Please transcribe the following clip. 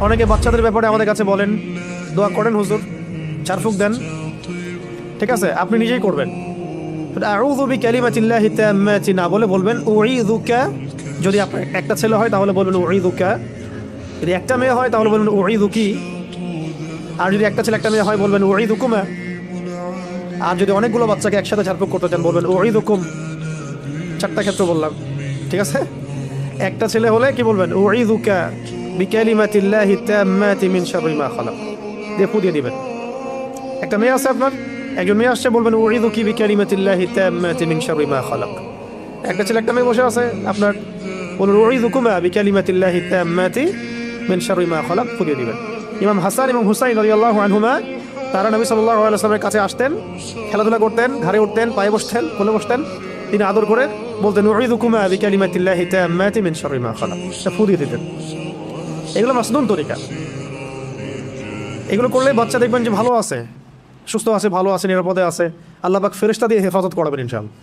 অনেকে বাচ্চাদের ব্যাপারে আমাদের কাছে বলেন দোয়া করেন হুজুর, ঝাড়ফুঁক দেন, ঠিক আছে, আপনি নিজেই করবেন। আউযু বিকালিমাতিল্লাহি তাম্মাতি না বলে বলবেন উঈযুকা। যদি আপনার একটা ছেলে হয় তাহলে বলবেন উঈযুকা, যদি একটা মেয়ে হয় তাহলে বলবেন উঈযুকি, আর যদি একটা ছেলে একটা মেয়ে হয় বলবেন উঈযুকুমা। আর যদি অনেকগুলো বাচ্চাকে একসাথে ঝাড়ফুঁক করতে চান বলবেন উঈযুকুম। চারটা ক্ষেত্র বললাম, ঠিক আছে। একটা ছেলে হলে কি বলবেন উঈযুকা বিকালিমাতিল্লাহি তাম্মাতি মিন শাররি মা খালাক, দিয়ে ফু দিয়ে দিবেন। একটা মেয়ে আছে আপনার, একজন মেয়ে আসছে, বলবেন উঈযুকি বিকালিমাতিল্লাহি তাম্মাতি মিন শাররি মা খালাক। একটা ছেলে একটা মেয়ে বসে আছে আপনার, বলুন উঈযুকুমা বিকালিমাতিল্লাহি তাম্মাতি মিন শাররি মা খালাক, ফু দিয়ে দিবেন। ইমাম হাসান এবং হুসাইন রাদিয়াল্লাহু আনহুমা তারা নবী সাল্লাল্লাহু আলাইহি ওয়াসাল্লামের কাছে আসতেন, খেলাধুলা করতেন, ঘাড়ে উঠতেন, পায়ে বসতেন, কোলে বসতেন, তিনি আদর করে বলতেন উঈযুকুমা বিকালিমাতিল্লাহি তাম্মাতি মিন শাররি মা খালাক, ফু দিয়ে দিতেন। এগুলো মাসনুন তরিকা। এগুলো করলে বাচ্চা দেখবেন যে ভালো আছে, সুস্থ আছে, ভালো আছে, নিরাপদে আছে। আল্লাহ পাক ফেরেশতা দিয়ে হেফাজত করাবেন ইনশাআল্লাহ।